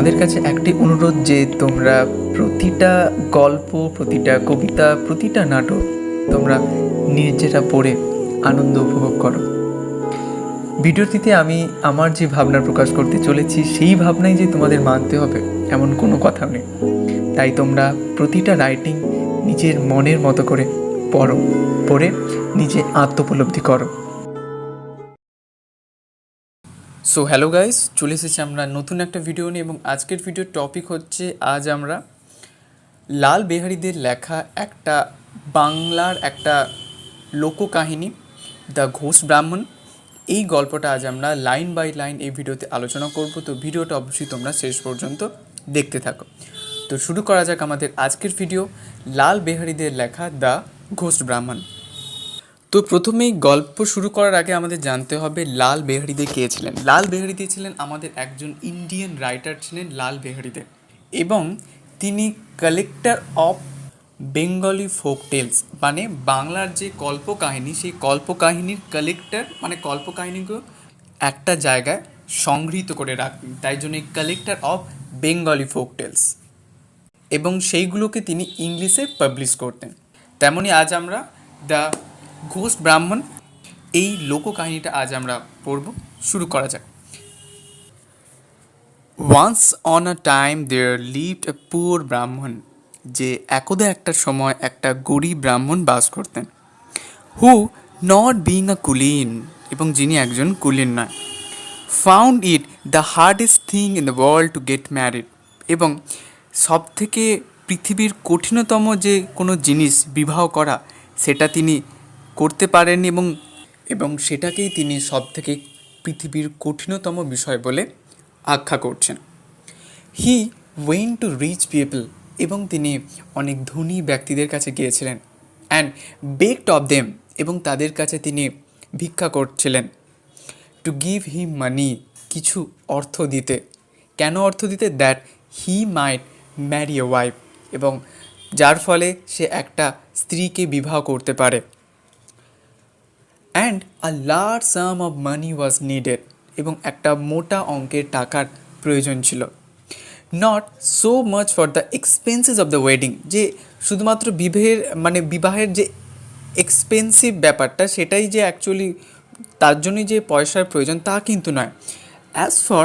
তোমাদের কাছে একটি অনুরোধ যে তোমরা প্রতিটা গল্প, প্রতিটা কবিতা, প্রতিটা নাটক তোমরা নিজেরা পড়ে আনন্দ উপভোগ করো। ভিডিওটিতে আমি আমার যে ভাবনা প্রকাশ করতে চলেছি সেই ভাবনাই যে তোমাদের মানতে হবে এমন কোনো কথা নেই। তাই তোমরা প্রতিটা রাইটিং নিজের মনের মতো করে পড়ে নিজে আত্মোপলব্ধি করো। সো হ্যালো গাইস, চলে এসেছি আমরা নতুন একটা ভিডিও নিয়ে এবং আজকের ভিডিওর টপিক হচ্ছে আজ আমরা লাল বেহারিদের লেখা একটা বাংলার একটা লোককাহিনী দ্য ঘোস্ট ব্রাহ্মণ। এই গল্পটা আজ আমরা লাইন বাই লাইন এই ভিডিওতে আলোচনা করব। তো ভিডিওটা অবশ্যই তোমরা শেষ পর্যন্ত দেখতে থাকো। তো শুরু করা যাক আমাদের আজকের ভিডিও, লাল বেহারিদের লেখা দ্য ঘোস্ট ব্রাহ্মণ। তো প্রথমেই গল্প শুরু করার আগে আমাদের জানতে হবে লাল বেহারি দে কে ছিলেন। লাল বেহারি দে ছিলেন আমাদের একজন ইন্ডিয়ান রাইটার ছিলেন লাল বেহারি দে, এবং তিনি collector of Bengali folk tales, মানে বাংলার যে কল্পকাহিনী সেই কল্পকাহিনীর কালেক্টর, মানে কল্পকাহিনীগুলো একটা জায়গায় সংগৃহীত করে রাখতেন, তাই জন্য collector of Bengali folk tales, এবং সেইগুলোকে তিনি ইংলিশে পাবলিশ করতেন। তেমনই আজ আমরা দ্য ঘোস্ট ব্রাহ্মণ এই লোককাহিনীটা আজ আমরা পড়ব। শুরু করা যাক। Once upon a time there lived a poor Brahmin, যে একদা একটা সময় একটা গরিব ব্রাহ্মণ বাস করতেন। হু নট বিং আ কুলিন, এবং যিনি একজন কুলিন নয়। Found it the hardest thing in the world to get married, এবং সব থেকে পৃথিবীর কঠিনতম যে কোনো জিনিস বিবাহ করা সেটা তিনি করতে পারেন, এবং সেটাকেই তিনি সব থেকে পৃথিবীর কঠিনতম বিষয় বলে আখ্যা করছেন। He went to reach people, এবং তিনি অনেক ধনী ব্যক্তিদের কাছে গিয়েছিলেন। অ্যান্ড বেগড অফ দেম, এবং তাদের কাছে তিনি ভিক্ষা করছিলেন। টু গিভ হিম মানি, কিছু অর্থ দিতে। কেন অর্থ দিতে? That he might marry a wife, এবং যার ফলে সে একটা স্ত্রীকে বিবাহ করতে পারে। And a large sum of money was needed, এবং একটা মোটা অঙ্কের টাকার প্রয়োজন ছিল। Not so much for the expenses of the wedding, যে শুধুমাত্র বিবাহের যে এক্সপেন্সিভ ব্যাপারটা সেটাই যে অ্যাকচুয়ালি তার জন্যই যে পয়সার প্রয়োজন তা কিন্তু নয়। As for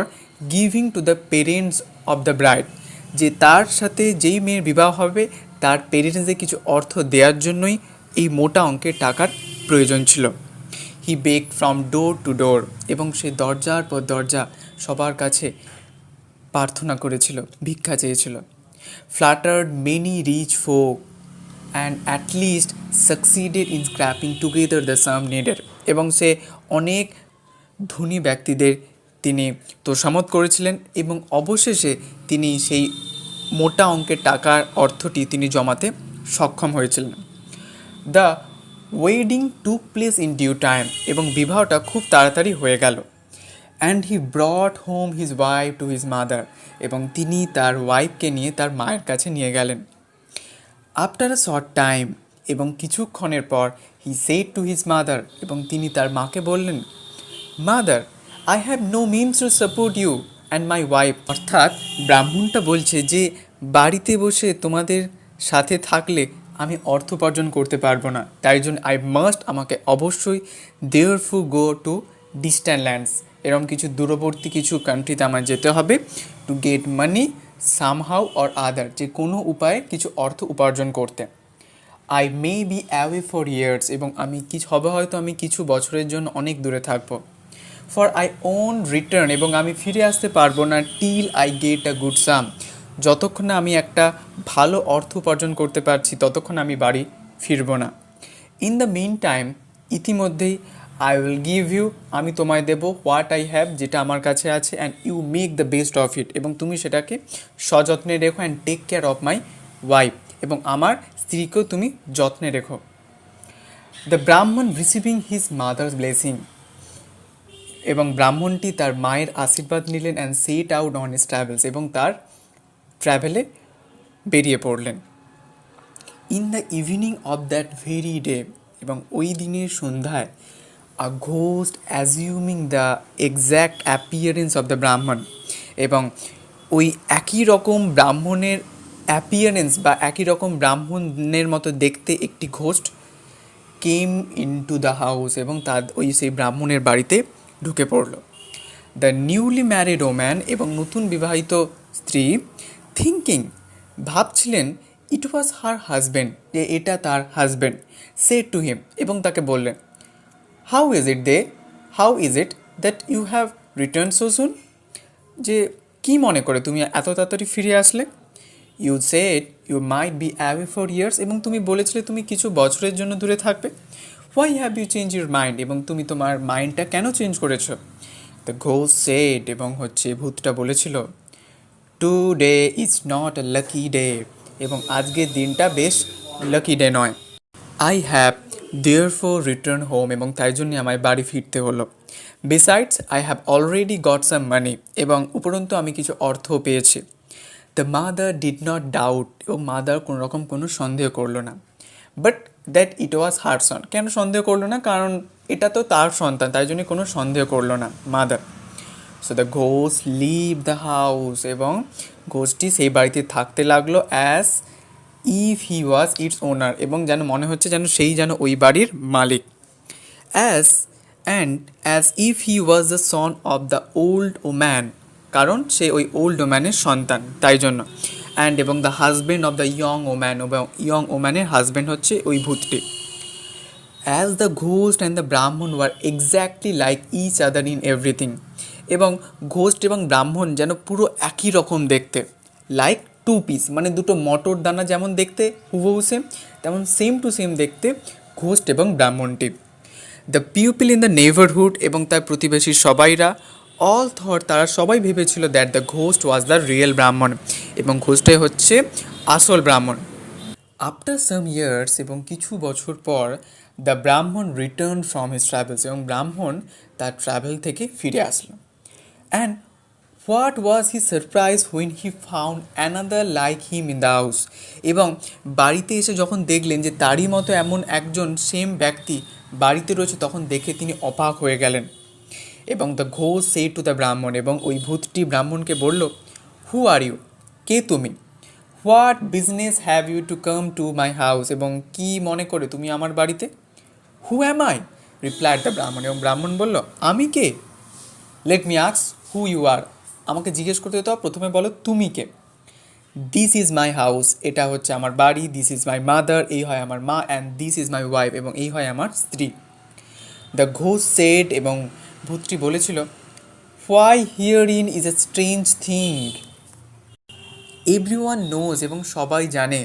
giving to the parents of the bride, যে তার সাথে যেই মেয়ের বিবাহ হবে তার পেরেন্টসদের কিছু অর্থ দেওয়ার জন্যই এই মোটা অঙ্কের টাকার প্রয়োজন ছিল। হি বেগ ফ্রম ডোর টু ডোর, এবং সে দরজার পর দরজা সবার কাছে প্রার্থনা করেছিল, ভিক্ষা চেয়েছিল। Flattered many rich folk and at least succeeded in scraping together the sum needed, এবং সে অনেক ধনী ব্যক্তিদের তিনি তোষামত করেছিলেন, এবং অবশেষে তিনি সেই মোটা অঙ্কের টাকার অর্থটি তিনি জমাতে সক্ষম হয়েছিলেন। The wedding took place in due time, এবং বিবাহটা খুব তাড়াতাড়ি হয়ে গেল। And he brought home his wife to his mother, এবং তিনি তার ওয়াইফকে নিয়ে তার মায়ের কাছে নিয়ে গেলেন। আফটার আ শর্ট টাইম, এবং কিছুক্ষণের পর, he said to his mother, এবং তিনি তার মাকে বললেন, mother, I have no means to support you and my wife. অর্থাৎ ব্রাহ্মণটা বলছে যে বাড়িতে বসে তোমাদের সাথে থাকলে আমি অর্থ উপার্জন করতে পারবো না, তাই জন্য আমাকে অবশ্যই therefore go to distant lands, এরকম কিছু দূরবর্তী কিছু কান্ট্রিতে আমার যেতে হবে, to get money somehow or other, যে কোনো উপায়ে কিছু অর্থ উপার্জন করতে। I may be away for years, এবং হয়তো আমি কিছু বছরের জন্য অনেক দূরে থাকবো। ফর আই ওন রিটার্ন, এবং আমি ফিরে আসতে পারবো না, till I get a good sum, যতক্ষণ না আমি একটা ভালো অর্থ উপার্জন করতে পারছি ততক্ষণ আমি বাড়ি ফিরবো না। ইন দ্য মিন টাইম, ইতিমধ্যেই, আই উইল গিভ ইউ, আমি তোমায় দেবো, হোয়াট আই হ্যাভ, যেটা আমার কাছে আছে, and you make the best of it, এবং তুমি সেটাকে সযত্নে রেখো, and take care of my wife, এবং আমার স্ত্রীকেও তুমি যত্নে রেখো। দ্য ব্রাহ্মণ রিসিভিং হিজ মাদার্স ব্লেসিং, এবং ব্রাহ্মণটি তার মায়ের আশীর্বাদ নিলেন। And set out on his travels, এবং তার ট্রাভেলে বেরিয়ে পড়লেন। In the evening of that very day, এবং ওই দিনের সন্ধ্যায়, আ ghost assuming the exact appearance of the Brahmin, এবং ওই একই রকম ব্রাহ্মণের অ্যাপিয়ারেন্স বা একই রকম ব্রাহ্মণের মতো দেখতে একটি ghost came into the house এবং তার সেই ব্রাহ্মণের বাড়িতে ঢুকে পড়ল। দ্য নিউলি ম্যারিড ওম্যান এবং নতুন বিবাহিত স্ত্রী থিঙ্কিং ভাবছিলেন ইট ওয়াজ হার হাজব্যান্ড, যে এটা তার হাজব্যান্ড, সেড টু হিম এবং তাকে বললেন, how is it they, how is it that you have return so soon, যে কী মনে করে তুমি এত তাড়াতাড়ি ফিরে আসলে। You said you might be away for years, এবং তুমি বলেছিলে তুমি কিছু বছরের জন্য দূরে থাকবে। Why have you change your mind, এবং তুমি তোমার মাইন্ডটা কেন চেঞ্জ করেছো। দ্য ঘোস্ট সেড, এবং ভূতটা বলেছিল, today is not a lucky day, এবং আজকের দিনটা বেশ লাকি ডে নয়। I have therefore return home, এবং তাই জন্যে আমায় বাড়ি ফিরতে হলো। Besides I have already got some money, এবং উপরন্তু আমি কিছু অর্থও পেয়েছি। The mother did not doubt, এবং মাদার কোনো রকম কোনো সন্দেহ করলো না। বাট দ্যাট ইট ওয়াজ হার সন, কেন সন্দেহ করলো না, কারণ এটা তো তার সন্তান, তাই জন্য কোনো সন্দেহ করলো না mother. So the ghost live the house, এবং ঘোস্টটি সেই বাড়িতে থাকতে লাগলো as if he was its owner, এবং যেন মনে হচ্ছে যেন সেই যেন ওই বাড়ির মালিক। As as if he was the son of the old woman, কারণ সে ওই ওল্ড ওম্যানের সন্তান তাই জন্য। অ্যান্ড এবং the husband of the young woman, এবং ইয়ং ওম্যানের হাজব্যান্ড হচ্ছে ওই ভূতটি। As the ghost and the Brahmin were exactly like each other in everything, এবং ঘোস্ট এবং ব্রাহ্মণ যেন পুরো একই রকম দেখতে, লাইক টু পিস, মানে দুটো মটর দানা যেমন দেখতে হুবহু সেম, তেমন সেম টু সেম দেখতে ঘোস্ট এবং ব্রাহ্মণটি। The people in the neighbourhood, এবং তার প্রতিবেশী সবাইরা, অল থট, তারা সবাই ভেবেছিল that the ghost was the real Brahmin, এবং ঘোস্টটাই হচ্ছে আসল ব্রাহ্মণ। আফটার সাম ইয়ার্স, এবং কিছু বছর পর, দ্য ব্রাহ্মণ রিটার্ন ফ্রম হিজ ট্রাভেলস, এবং ব্রাহ্মণ তার ট্রাভেল থেকে ফিরে আসলো। And what was he surprise when he found another like him in the house, এবং বাড়িতে এসে যখন দেখলেন যে তারই মতো এমন একজন সেম ব্যক্তি বাড়িতে রয়েছে, তখন দেখে তিনি অবাক হয়ে গেলেন। এবং the ghost said to the Brahmin, এবং ওই ভূতটি ব্রাহ্মণকে বলল, হু আর ইউ, কে তুমি, what business have you to come to my house, এবং কী মনে করে তুমি আমার বাড়িতে। Who am I, replied the Brahmin, এবং ব্রাহ্মণ বলল, আমি কে। Let me ask who you are, আমাকে জিজ্ঞেস করতে তো প্রথমে বলো তুমি কে। দিস ইজ মাই হাউস, এটা হচ্ছে আমার বাড়ি। দিস ইজ মাই মাদার, এই হয় আমার মা। And this is my wife, এবং এই হয় আমার স্ত্রী। দ্য ঘোস্ট সেড, এবং ভূতটি বলেছিল, why here in is a strange thing, everyone knows, এবং সবাই জানে,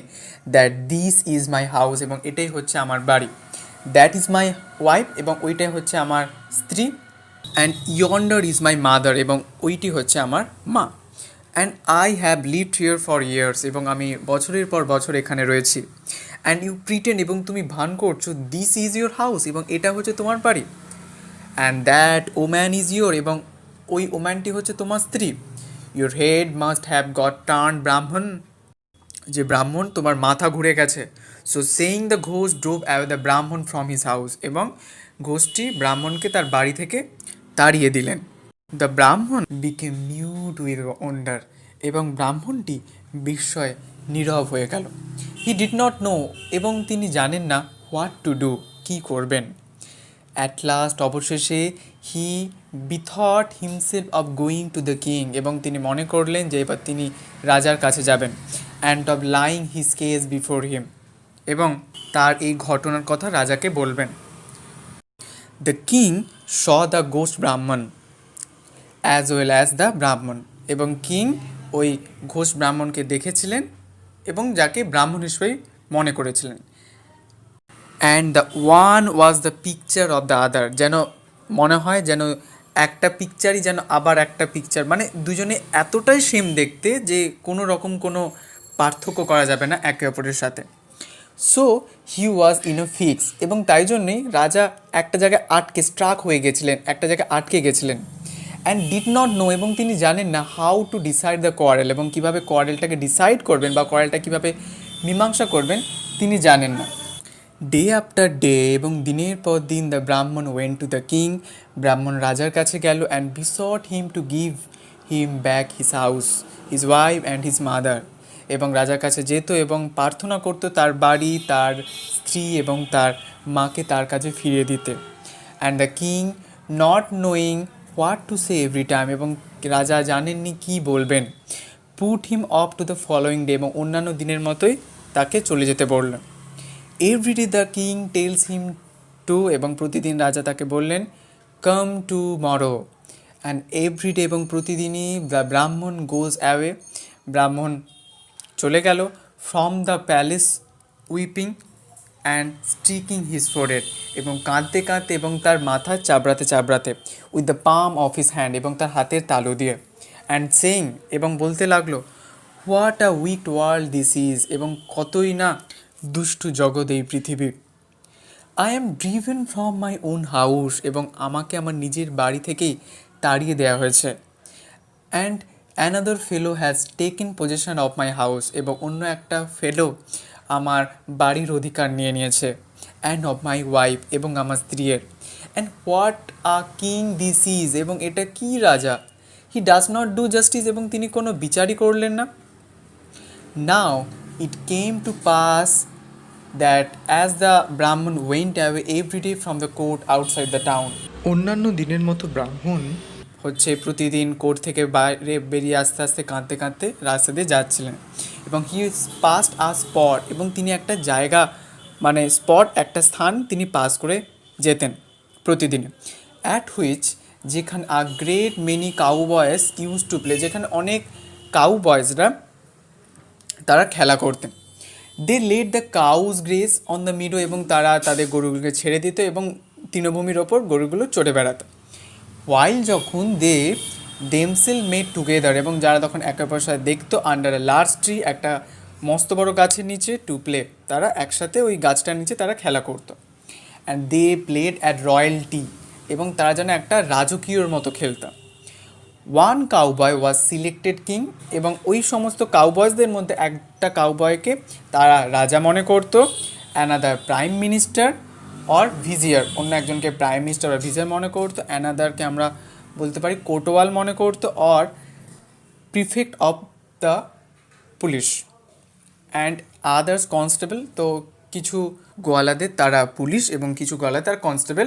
that this is my house, এবং এটাই হচ্ছে আমার বাড়ি। দ্যাট ইজ মাই ওয়াইফ, এবং ওইটাই হচ্ছে আমার স্ত্রী। অ্যান্ড ইয়ন্ডার ইজ মাই মাদার, এবং ওইটি হচ্ছে আমার মা। And I have lived here for years, এবং আমি বছরের পর বছর এখানে রয়েছি। অ্যান্ড ইউ প্রিটেন্ড, এবং তুমি ভান করছো, দিস ইজ ইউর হাউস, এবং এটা হচ্ছে তোমার বাড়ি। And that woman is your, এবং ওই ওম্যানটি হচ্ছে তোমার স্ত্রী। Your head must have got turn ব্রাহ্মণ, যে ব্রাহ্মণ তোমার মাথা ঘুরে গেছে। So saying the ghost drove away the ব্রাহ্মণ ফ্রম হিজ হাউস, এবং ঘোস্টটি ব্রাহ্মণকে তার বাড়ি থেকে তাড়িয়ে দিলেন। দ্য ব্রাহ্মণ বিকেম মিউট উইথ ওয়ান্ডার, এবং ব্রাহ্মণটি বিস্ময়ে নীরব হয়ে গেল। হি ডিড নট নো, এবং তিনি জানেন না হোয়াট টু ডু, কী করবেন। অ্যাট লাস্ট, অবশেষে, he bethought himself of going to the king, এবং তিনি মনে করলেন যে এবার তিনি রাজার কাছে যাবেন। And of lying his case before him, এবং তার এই ঘটনার কথা রাজাকে বলবেন। The king saw the ghost ব্রাহ্মণ as well as the Brahmin, এবং কিং ওই ঘোষ ব্রাহ্মণকে দেখেছিলেন এবং যাকে ব্রাহ্মণ হিসেবেই মনে করেছিলেন। And the one was the picture of the other, যেন মনে হয় যেন একটা পিকচারই যেন আবার একটা পিকচার, মানে দুজনে এতটাই সেম দেখতে যে কোনো রকম কোনো পার্থক্য করা যাবে না একে অপরের সাথে। So he was in a fix, এবং তাই জন্যেই রাজা একটা জায়গায় স্ট্রাক হয়ে গেছিলেন, একটা জায়গায় আটকে গেছিলেন। অ্যান্ড ডিড নট নো, এবং তিনি জানেন না how to decide the quarrel, এবং কীভাবে কোয়ারেলটাকে ডিসাইড করবেন বা কোয়ারেলটা কীভাবে মীমাংসা করবেন তিনি জানেন না। ডে আফটার ডে, এবং দিনের পর দিন, the Brahmin went to the king, ব্রাহ্মণ রাজার কাছে গেল। And besought him to give him back his house, his wife and his mother, এবং রাজার কাছে যেত এবং প্রার্থনা করতো তার বাড়ি, তার স্ত্রী এবং তার মাকে তার কাছে ফিরিয়ে দিতে। And the king not knowing what to say every time, এবং রাজা জানেননি কী বলবেন, put him off to the following day, এবং অন্যান্য দিনের মতোই তাকে চলে যেতে বললেন। Everyday the king tells him to, এবং প্রতিদিন রাজা তাকে বললেন come tomorrow. And everyday, এবং প্রতিদিনই দ্য ব্রাহ্মণ গোজ অ্যাওয়ে, ব্রাহ্মণ চলে গেল from the palace weeping and striking his forehead, এবং কাঁদতে কাঁদতে এবং তার মাথা চাবড়াতে চাবড়াতে, with the palm of his hand, এবং তার হাতের তালু দিয়ে, অ্যান্ড সেইং, এবং বলতে লাগলো what a wicked world this is, এবং কতই না দুষ্টু জগৎ এই পৃথিবী। I am driven from my own house, এবং আমাকে আমার নিজের বাড়ি থেকেই তাড়িয়ে দেওয়া হয়েছে। And another fellow has taken possession of my house, এবং অন্য একটা ফেলো আমার বাড়ির অধিকার নিয়ে নিয়েছে। অ্যান্ড অফ মাই ওয়াইফ, এবং আমার স্ত্রীর। And what a king this is, এবং এটা কি রাজা। He does not do justice, এবং তিনি কোনো বিচারই করলেন না। Now it came to pass that as the Brahmin went away every day from the court outside the town, অন্যান্য দিনের মতো ব্রাহ্মণ প্রতিদিন কোর্ট থেকে বাইরে বেরিয়ে আস্তে আস্তে কাঁদতে কাঁদতে রাস্তা দিয়ে যাচ্ছিলেন, এবং হি পাস্ট আ স্পট, এবং তিনি একটা জায়গা স্পট, একটা স্থান তিনি পাস করে যেতেন প্রতিদিন। অ্যাট হুইচ, যেখানে a great many cow boys use to play, যেখানে অনেক কাউ বয়েজরা তারা খেলা করতেন। They let the cows graze on the meadow, এবং তারা তাদের গরুগুলোকে ছেড়ে দিত এবং তৃণভূমির ওপর গরুগুলো চড়ে বেড়াতো। ওয়াইল, যখন দে দেমসেল মেড টুগেদার, এবং যারা তখন একে অপরের সাথে দেখতো, আন্ডার এ লার্জ ট্রি, একটা মস্ত বড় গাছের নিচে, টু প্লে, তারা একসাথে ওই গাছটার নিচে তারা খেলা করতো। And they played at royalty, এবং তারা যেন একটা রাজকীয়র মতো খেলতো। One cowboy was selected king, এবং ওই সমস্ত কাউবয়েজদের মধ্যে একটা কাউবয়কে তারা রাজা মনে করতো। অ্যানাদার প্রাইম মিনিস্টার অর ভিজিয়ার, অন্য একজনকে প্রাইম মিনিস্টার আর ভিজিয়ার মনে করতো। অ্যানাদারকে আমরা বলতে পারি কোটোয়াল মনে করতো, or prefect of the police, and others constable. তো কিছু গোয়ালাদের তারা পুলিশ এবং কিছু গোয়ালা তার কনস্টেবল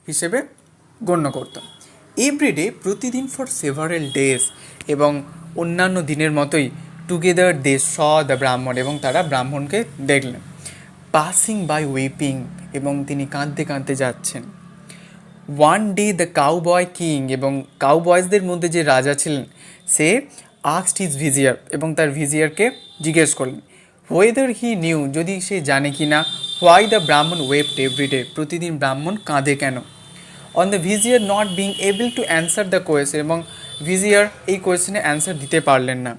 হিসেবে গণ্য করত। এভরিডে, প্রতিদিন, ফর সেভারেল ডেজ, এবং অন্যান্য দিনের মতোই, together they saw the Brahmin, এবং তারা ব্রাহ্মণকে দেখলেন। পাসিং বাই উইপিং, এবং তিনি কাঁদতে কাঁদতে যাচ্ছেন। One day the cowboy king, এবং কাউবয়েজদের মধ্যে যে রাজা ছিলেন সে আস্কড হিজ ভিজিয়ার, এবং তার ভিজিয়ারকে জিজ্ঞেস করলেন হোয়েদার হি নিউ, যদি সে জানে কি না, why the Brahmin wept everyday, প্রতিদিন ব্রাহ্মণ কাঁদে কেন। On the vizier not being able to answer the question, এবং ভিজিয়ার এই কোয়েশ্চেনে অ্যান্সার দিতে পারলেন না।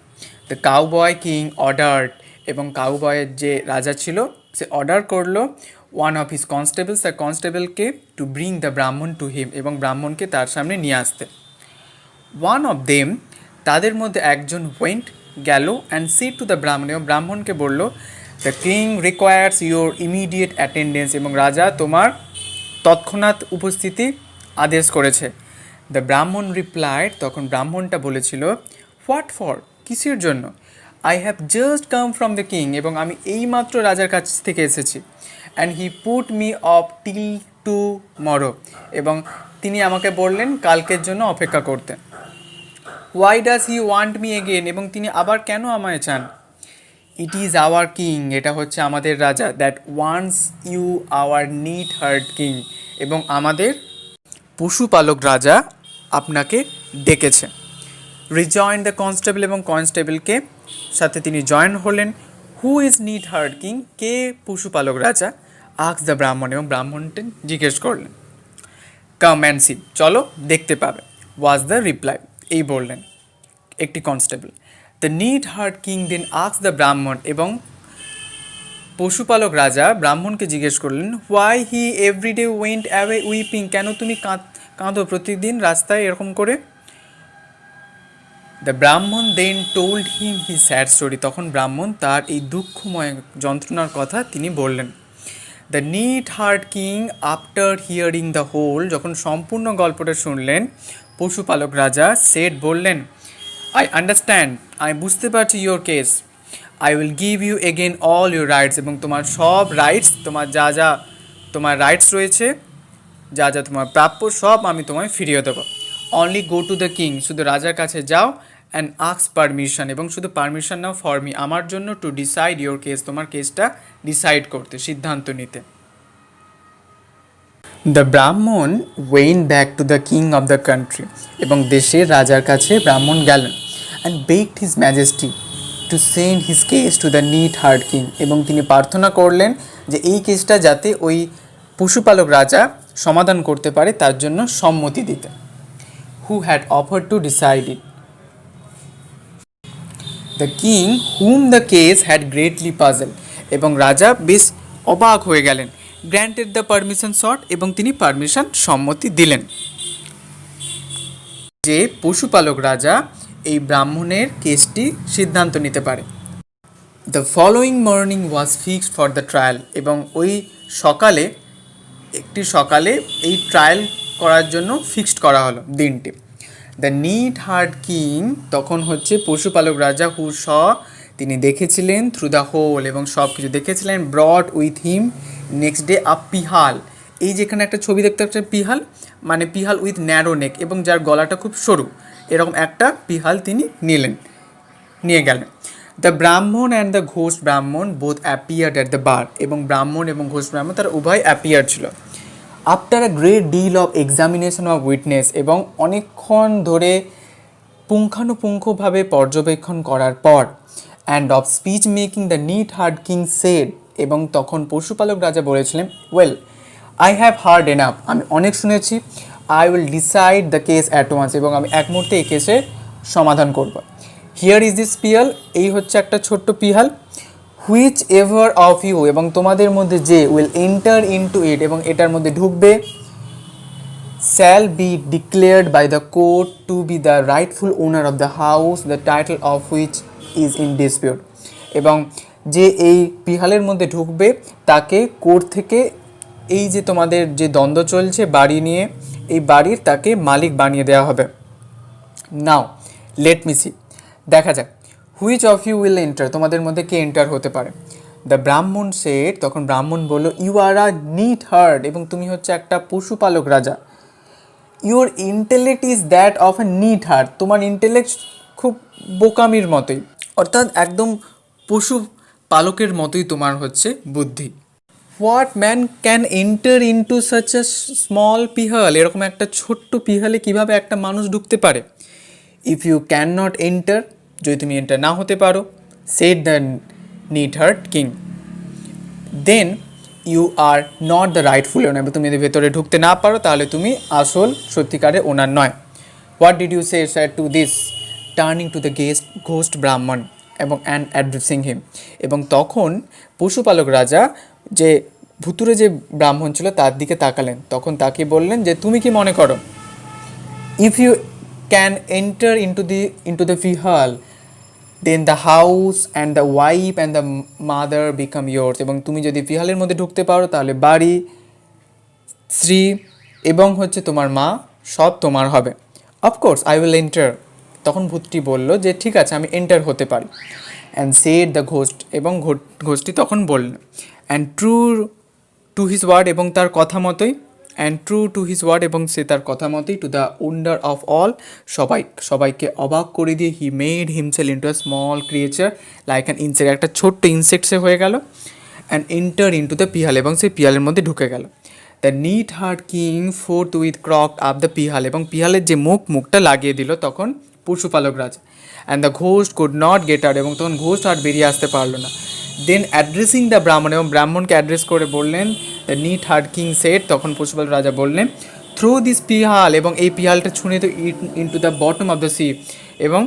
দ্য কাউবয় কিং অর্ডার্ড, এবং কাউবয়ের যে রাজা ছিল সে অর্ডার করলো ওয়ান অফ হিজ কনস্টেবলস, তার কনস্টেবলকে, টু ব্রিং দ্য ব্রাহ্মণ টু হিম, এবং ব্রাহ্মণকে তার সামনে নিয়ে আসতে। ওয়ান অফ দেম, তাদের মধ্যে একজন ওয়েন্ট গেল and said to the Brahmin, এবং ব্রাহ্মণকে বলল the king requires your immediate attendance, এবং রাজা তোমার তৎক্ষণাৎ উপস্থিতি আদেশ করেছে। দ্য ব্রাহ্মণ রিপ্লাইড, তখন ব্রাহ্মণটা বলেছিল হোয়াট ফর, কিসের জন্য। I have just come from the king, এবং আমি এইমাত্র রাজার কাছ থেকে এসেছি। And he put me off till tomorrow, এবং তিনি আমাকে বললেন কালকের জন্য অপেক্ষা করতে। Why does he want me again, এবং তিনি আবার কেন আমায় চান। ইট ইজ আওয়ার কিং, এটা হচ্ছে আমাদের রাজা, that wants you our neat heart king, এবং আমাদের পশুপালক রাজা আপনাকে ডেকেছে। রিজয়েন দ্য কনস্টেবল, এবং কনস্টেবলকে সাথে তিনি জয়েন হলেন। Who is NEET heart king, কে পশুপালক রাজা। আস্ক দ্য ব্রাহ্মণ, এবং ব্রাহ্মণটি জিজ্ঞেস করলেন। কাম অ্যান্ড সি, চলো দেখতে পাবে, ওয়াজ দ্য রিপ্লাই, এই বললেন একটি constable. The NEET heart king then ask the Brahmin, এবং পশুপালক রাজা ব্রাহ্মণকে জিজ্ঞেস করলেন why he everyday went away weeping, কেন তুমি কাঁদো প্রতিদিন রাস্তায় এরকম করে। The Brahmin then told him he sad story, তখন ব্রাহ্মণ তার এই দুঃখময় যন্ত্রণার কথা তিনি বললেন। The NEET heart king after hearing the whole, যখন সম্পূর্ণ গল্পটা শুনলেন, পশুপালক রাজা সেড বললেন আই আন্ডারস্ট্যান্ড, আমি বুঝতে পারছি your case. I will give you again all your rights, এবং তোমার সব রাইটস, তোমার যা যা তোমার রাইটস রয়েছে, যা যা তোমার প্রাপ্য, সব আমি তোমায় ফিরিয়ে দেবো। Only go to the king, শুধু রাজার কাছে যাও, অ্যান্ড আস্ক পারমিশন, এবং শুধু পারমিশন নাও ফর মি, আমার জন্য, টু ডিসাইড ইয়োর কেস, তোমার কেসটা ডিসাইড করতে, সিদ্ধান্ত নিতে। The Brahmin went back to the king of the country, এবং দেশের রাজার কাছে ব্রাহ্মণ গেলেন, and begged his majesty to send his case to the NEET heart king, এবং তিনি প্রার্থনা করলেন যে এই কেসটা যাতে ওই পশুপালক রাজা সমাধান করতে পারে, তার জন্য সম্মতি দিতে। Who had offer to decide it. The king hmm the case had greatly puzzle, এবং রাজা বেশ অবাক হয়ে গেলেন। গ্র্যান্টেড দ্য পারমিশন শর্ট, এবং তিনি পারমিশন সম্মতি দিলেন যে পশুপালক রাজা এই ব্রাহ্মণের কেসটি সিদ্ধান্ত নিতে পারে। The following morning was fixed for the trial, এবং ওই সকালে, একটি সকালে এই ট্রায়াল করার জন্য ফিক্সড করা হলো দিনটি। দ্য নিট হার্ট কিং, তখন হচ্ছে পশুপালক রাজা, হু স, তিনি দেখেছিলেন, থ্রু দ্য হোল, এবং সব কিছু দেখেছিলেন, brought with him next day a phial, এই যেখানে একটা ছবি দেখতে পাচ্ছেন পিহাল, মানে পিহাল উইথ ন্যারো নেক, এবং যার গলাটা খুব সরু, এরকম একটা পিহাল তিনি নিয়ে গেলেন। দ্য ব্রাহ্মণ and the Ghosh Brahmin both appeared at the bar, এবং ব্রাহ্মণ এবং ঘোষ ব্রাহ্মণ তারা উভয় অ্যাপিয়ার ছিল। After a great deal of examination of witness, এবং অনেকক্ষণ ধরে পুঙ্খানুপুঙ্খভাবে পর্যবেক্ষণ করার পর, and of speech making the NEET heart king said, এবং তখন পশুপালক রাজা বলেছিলেন, well I have heard enough, আমি অনেক শুনেছি, I will decide the case at once, এবং আমি এক মুহূর্তে এই কেসের সমাধান করব। হিয়ার ইজ দিস পিয়াল, এই হচ্ছে একটা ছোট্ট পিহাল, হুইচ এভার অফ ইউ, এবং তোমাদের মধ্যে যে, উইল এন্টার ইনটু ইট, এবং এটার মধ্যে ঢুকবে, shall be declared by the court to be the rightful owner of the house, the title of which is in dispute, এবং যে এই পিহালের মধ্যে ঢুকবে তাকে কোর্ট থেকে, এই যে তোমাদের যে দ্বন্দ্ব চলছে বাড়ি নিয়ে, এই বাড়ির তাকে মালিক বানিয়ে দেওয়া হবে। নাও লেট মি সি, দেখা যাক, which of you will enter, তোমাদের মধ্যে কে এন্টার হতে পারে। দ্য ব্রাহ্মণ সেড, তখন ব্রাহ্মণ বলল, you are a neat herd, এবং তুমি হচ্ছে একটা পশুপালক রাজা। Your intellect is that of a neat herd, তোমার ইন্টেলেক্ট খুব বোকামির মতোই, অর্থাৎ একদম পশু পালকের মতোই তোমার হচ্ছে বুদ্ধি। What man can enter into such a small phial, এরকম একটা ছোট্ট পিহালে কিভাবে একটা মানুষ ঢুকতে পারে। If you can not enter, যদি তুমি এন্টার না হতে পারো, said the NEET heart king, then you are not the rightful owner, তুমি যদি ভেতরে ঢুকতে না পারো তাহলে তুমি আসল সত্যিকারের ওনার নয়। What did you say sir to this, turning to the ghost Brahmin, এবং অ্যান্ড অ্যাড্রেসিং হিম, এবং তখন পশুপালক রাজা যে ভুতুরে যে ব্রাহ্মণ ছিল তার দিকে তাকালেন, তখন তাকে বললেন যে তুমি কি মনে করো, if you can enter into the phial, then the house and the wife and the mother become yours, এবং তুমি যদি ফিহালের মধ্যে ঢুকতে পারো তাহলে বাড়ি, স্ত্রী এবং হচ্ছে তোমার মা সব তোমার হবে। অফকোর্স আই উইল এন্টার, তখন ভূতটি বলল যে ঠিক আছে আমি এন্টার হতে পারি। অ্যান্ড সেড দ্য ঘোস্ট, এবং ঘোস্টটি তখন বললেন, and true to his word, এবং তার কথা মতোই, and true to his word, এবং সে তার কথা মতোই, to the wonder of all, সবাইকে অবাক করে দিয়ে, he made himself into a small creature like an insect, একটা ছোট্ট ইনসেক্ট সে হয়ে গেল, and enter into the phial, এবং সেই পিহালের মধ্যে ঢুকে গেল। The NEET heart king forthwith corked up the phial, এবং পিহালের যে মুখটা লাগিয়ে দিল তখন পশুপালক রাজা। And the ghost could not get out, এবং তখন ঘোস্ট আর বেরিয়ে আসতে পারলো না। দেন অ্যাড্রেসিং দ্য ব্রাহ্মণ, এবং ব্রাহ্মণকে অ্যাড্রেস করে বললেন, the NEET heart king said, তখন পশুপালক রাজা বললেন, থ্রো দিস পিহাল, এবং এই পিহালটা ছুঁড়ে তো into the bottom of the sea, এবং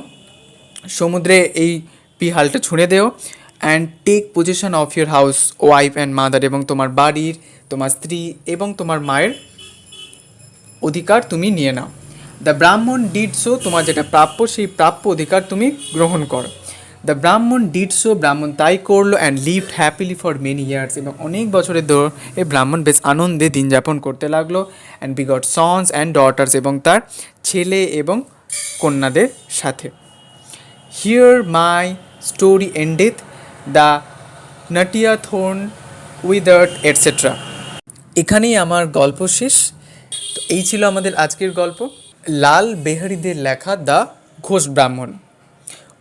সমুদ্রে এই পিহালটা ছুঁড়ে দেও, and take position of your housewife and mother, এবং তোমার বাড়ির, তোমার স্ত্রী এবং তোমার মায়ের অধিকার তুমি নিয়ে নাও। দ্য ব্রাহ্মণ ডিড সো, তোমার যেটা প্রাপ্য সেই প্রাপ্য অধিকার তুমি গ্রহণ করো। দ্য ব্রাহ্মণ ডিড সো, ব্রাহ্মণ তাই করলো, and lived happily for many years, এবং অনেক বছরের ধরে এই ব্রাহ্মণ বেশ আনন্দে দিন যাপন করতে লাগলো। And begot sons and daughters, এবং তার ছেলে এবং কন্যাদের সাথে। Here my story endeth, the knotty thorn withered etcetera. এখানেই আমার গল্প শেষ। তো এই ছিল আমাদের আজকের গল্প, লাল বেহারি দের লেখা দ্য ঘোষ ব্রাহ্মণ।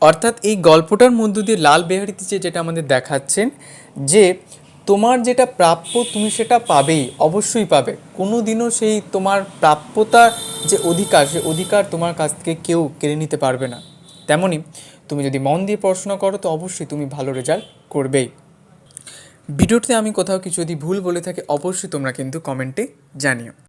অর্থাৎ এই গল্পটার মধ্য দিয়ে লাল বেহারি দে যেটা আমাদের দেখাচ্ছেন যে তোমার যেটা প্রাপ্য তুমি সেটা পাবেই, অবশ্যই পাবে। কোনো দিনও সেই তোমার প্রাপ্যতা যে অধিকার, সে অধিকার তোমার কাছ থেকে কেউ কেড়ে নিতে পারবে না। তেমনই তুমি যদি মন দিয়ে পড়াশোনা করো তো অবশ্যই তুমি ভালো রেজাল্ট করবেই। ভিডিওতে আমি কোথাও কিছু যদি ভুল বলে থাকি অবশ্যই তোমরা কিন্তু কমেন্টে জানিও।